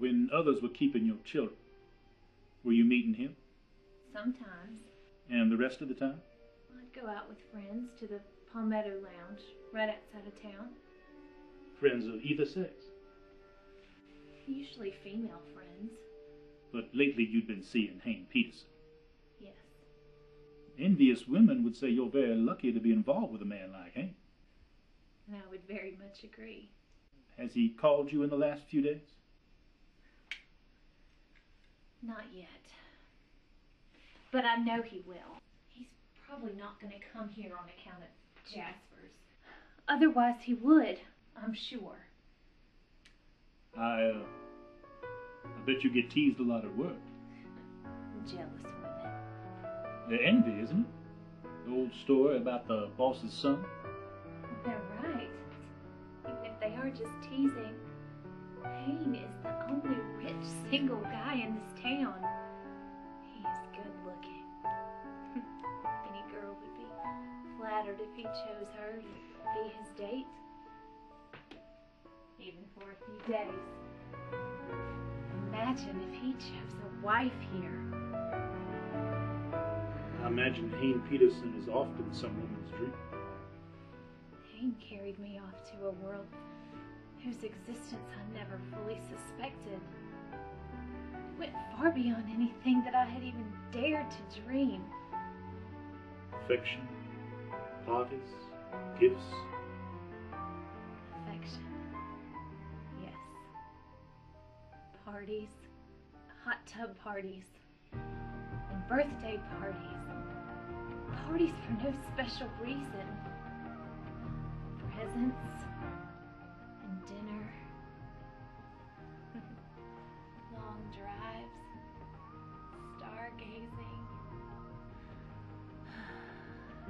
when others were keeping your children, were you meeting him? Sometimes. And the rest of the time? I'd go out with friends to the Palmetto Lounge, right outside of town. Friends of either sex? Usually female friends. But lately you'd been seeing Hayne Peterson. Yes. Envious women would say you're very lucky to be involved with a man like Hayne. And I would very much agree. Has he called you in the last few days? Not yet. But I know he will. He's probably not going to come here on account of Jasper's. Otherwise he would, I'm sure. I bet you get teased a lot at work. Jealous women. They're envy, isn't it? The old story about the boss's son. They're right. Even if they are just teasing, Hayne is the only rich single guy in this town. He is good looking. Any girl would be flattered if he chose her to be his date. Even for a few days. Imagine if he chose a wife here. I imagine Hayne Peterson is often some woman's dream. Hayne carried me off to a world whose existence I never fully suspected. It went far beyond anything that I had even dared to dream. Affection, parties, gifts. Affection. Yes. Parties, hot tub parties, and birthday parties. Parties for no special reason. Presents and dinner. Long drives. Stargazing.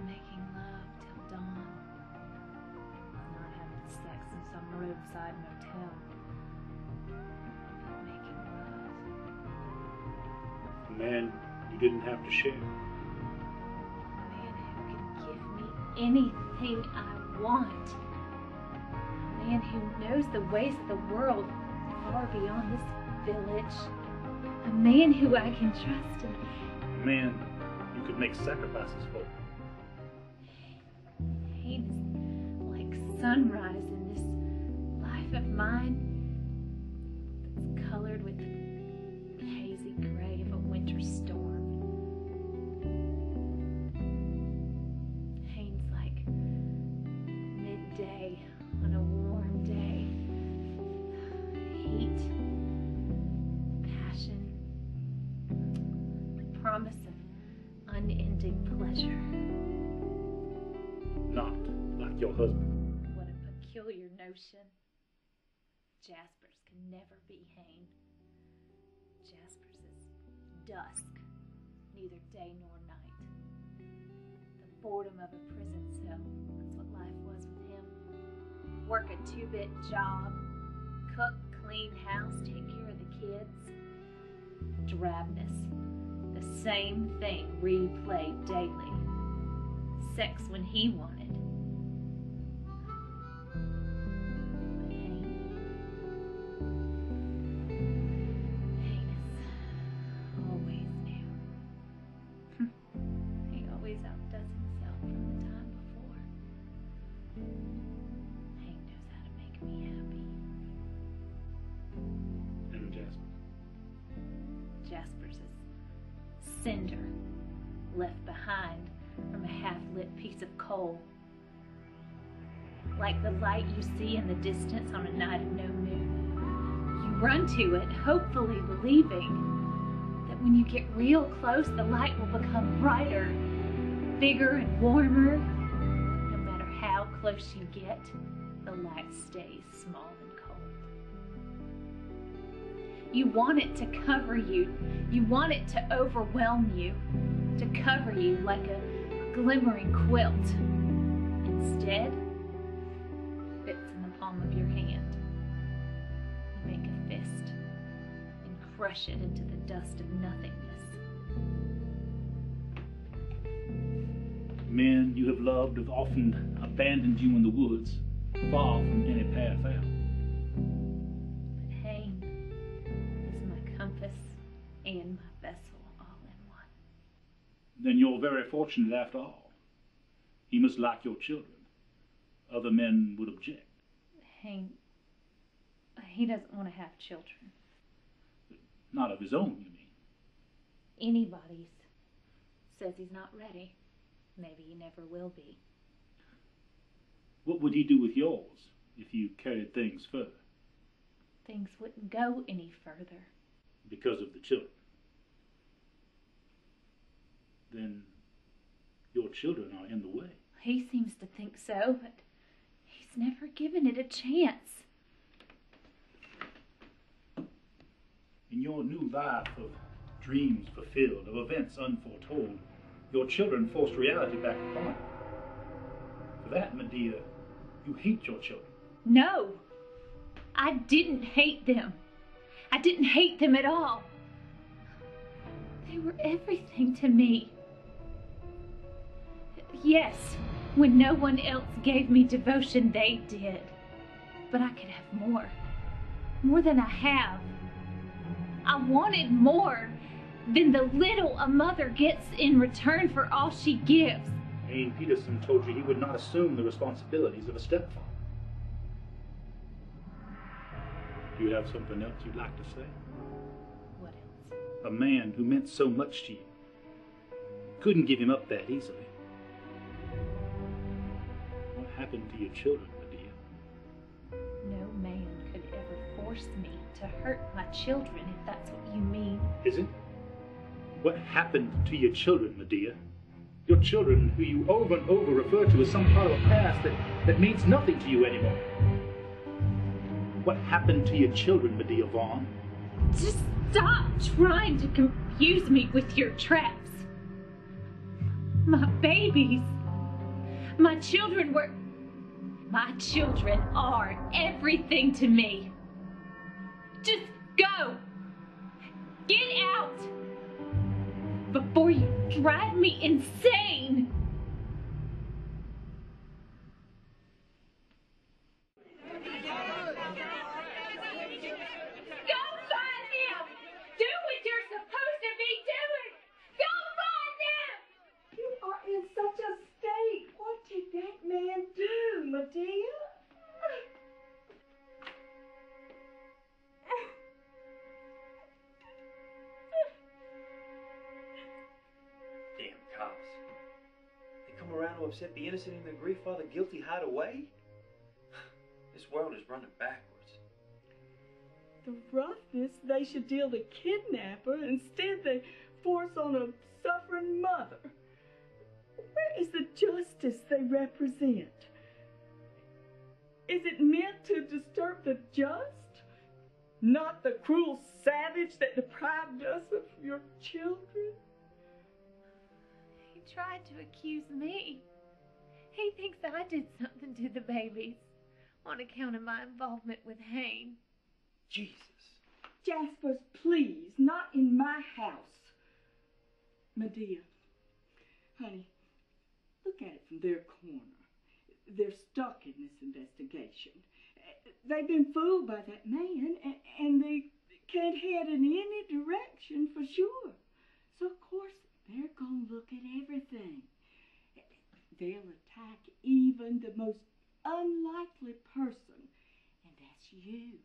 Making love till dawn. Not having sex in some roadside motel. But making love. A man you didn't have to share. A man who can give me anything I want. A man who knows the ways of the world far beyond this village. A man who I can trust and A man you could make sacrifices for. Hayne is like sunrise in this life of mine that's colored with the hazy gray of a winter storm. Hayne's like midday on a warm day. Heat, passion, promise of unending pleasure. Not like your husband. What a peculiar notion. Jasper's can never be Hayne. Jasper's is dusk, neither day nor night. The boredom of a prison cell, that's what life was with him. Work a two-bit job, cook, clean house, take care of the kids. Drabness, the same thing replayed daily. Sex when he wanted. But Hayne is always new. He always outdoes himself from the time before. Hayne knows how to make me happy. And Jasper. Jasper's is cinder left behind from a half-lit piece of coal. Like the light you see in the distance on a night of no moon. You run to it, hopefully believing that when you get real close, the light will become brighter, bigger and warmer. No matter how close you get, the light stays small and cold. You want it to cover you. You want it to overwhelm you, to cover you like a glimmering quilt. Instead, it fits in the palm of your hand. You make a fist and crush it into the dust of nothingness. Men you have loved have often abandoned you in the woods, far from any path out. But Hayne, and my vessel all in one. Then you're very fortunate after all. He must like your children. Other men would object. He doesn't want to have children. Not of his own, you mean? Anybody's. Says he's not ready. Maybe he never will be. What would he do with yours if you carried things further? Things wouldn't go any further. Because of the children. Then your children are in the way. He seems to think so, but he's never given it a chance. In your new life of dreams fulfilled, of events unforetold, your children forced reality back upon you. For that, Medea, you hate your children. No, I didn't hate them. I didn't hate them at all. They were everything to me. Yes, when no one else gave me devotion, they did. But I could have more. More than I have. I wanted more than the little a mother gets in return for all she gives. Hayne Peterson told you he would not assume the responsibilities of a stepfather. Do you have something else you'd like to say? What else? A man who meant so much to you. Couldn't give him up that easily. What happened to your children, Medea? No man could ever force me to hurt my children, if that's what you mean. Is it? What happened to your children, Medea? Your children, who you over and over refer to as some part of a past that means nothing to you anymore. What happened to your children, Medea Vaughn? Just stop trying to confuse me with your traps. My babies. My children are everything to me. Just go. Get out. Before you drive me insane. Go find them. Do what you're supposed to be doing. Go find them. You are in such a state. What did that man do, Medea? Damn cops. They come around to upset the innocent and the grief while the guilty hide away? This world is running backwards. The roughness, they should deal the kidnapper. Instead, they force on a suffering mother. Where is the justice they represent? Is it meant to disturb the just? Not the cruel savage that deprived us of your children? He tried to accuse me. He thinks I did something to the babies on account of my involvement with Hayne. Jesus. Jaspers, please, not in my house. Medea, honey, look at it from their corner. They're stuck in this investigation. They've been fooled by that man, and they can't head in any direction for sure. So, of course, they're going to look at everything. They'll attack even the most unlikely person, and that's you.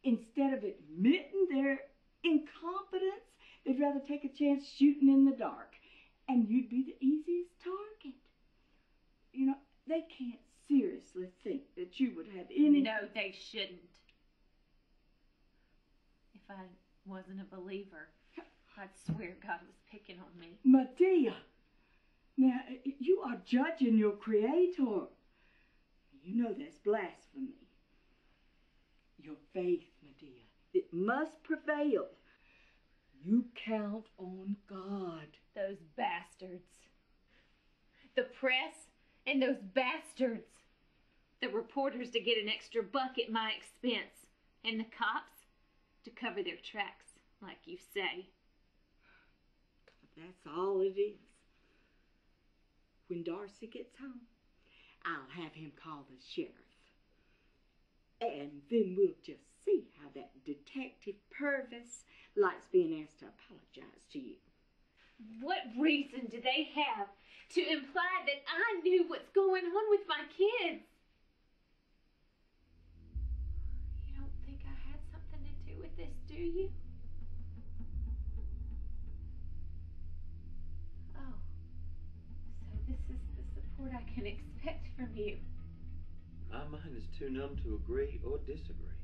Instead of admitting their incompetence, they'd rather take a chance shooting in the dark, and you'd be the easiest target. You know, they can't seriously think that you would have any... No, they shouldn't. If I wasn't a believer, I'd swear God was picking on me. Medea, now, you are judging your Creator. You know that's blasphemy. Your faith, Medea, it must prevail. You count on God. Those bastards. The press and those bastards. The reporters to get an extra buck at my expense. And the cops to cover their tracks, like you say. That's all it is. When Darcy gets home, I'll have him call the sheriff. And then we'll just see how that Detective Purvis likes being asked to apologize to you. What reason do they have to imply that I knew what's going on with my kids? You don't think I had something to do with this, do you? Oh, so this is the support I can expect from you. My mind is too numb to agree or disagree.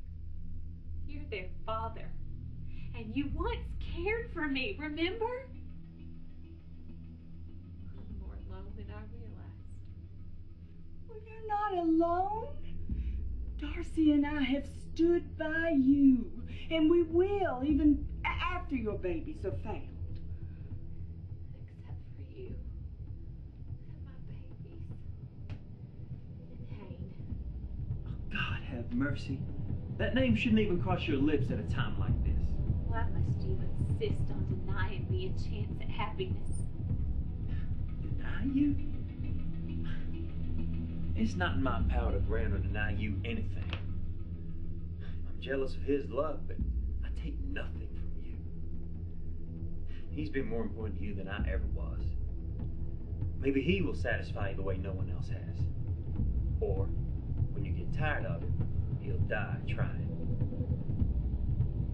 You're their father, and you once cared for me, remember? I'm more alone than I realized. Well, you're not alone. Darcy and I have stood by you, and we will, even after your babies have failed. Except for you and my babies. And Hayne. Oh, God have mercy. That name shouldn't even cross your lips at a time like this. Why must you insist on denying me a chance at happiness? Deny you? It's not in my power to grant or deny you anything. I'm jealous of his love, but I take nothing from you. He's been more important to you than I ever was. Maybe he will satisfy you the way no one else has. Or, when you get tired of it, he'll die trying.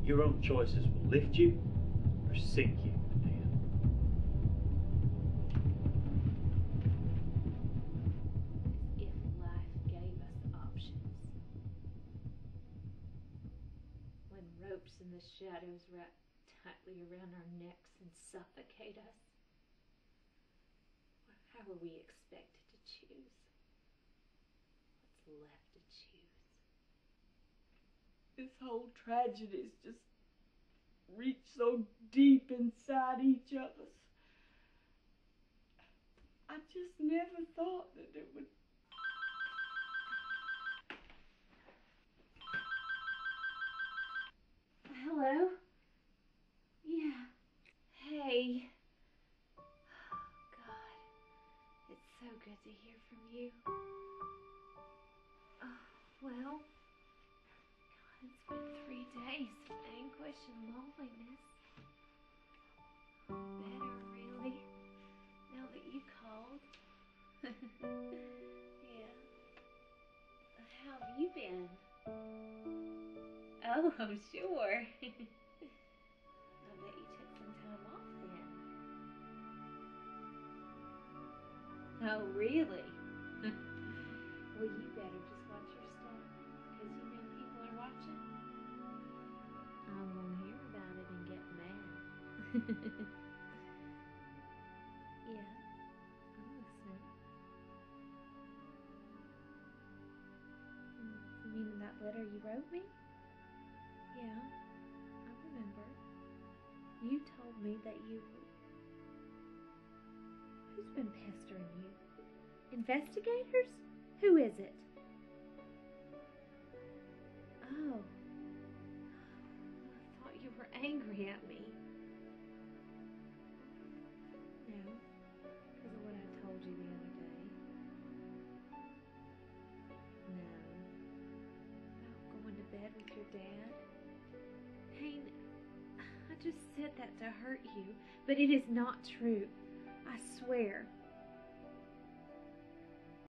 Your own choices will lift you or sink you, Medea. As if life gave us options. When ropes in the shadows wrap tightly around our necks and suffocate us, how are we expected to choose? What's left to choose? This whole tragedy's just reached so deep inside each of us. I just never thought that it would. Hello? Yeah. Hey. God, it's so good to hear from you. Well, God, it's been 3 days of anguish and loneliness. Better, really, now that you called. Yeah. How have you been? Oh, sure. I bet you took some time off then. Oh, really? Well, you better just watch your step, because you know people are watching. I'm gonna hear about it and get mad. Yeah, I'm listening. You mean that letter you wrote me? Yeah, I remember. You told me that you... Who's been pestering you? Investigators? Who is it? Oh. I thought you were angry at me. No, because of what I told you the other day. No. About going to bed with your dad. Hayne, I just said that to hurt you, but it is not true. I swear.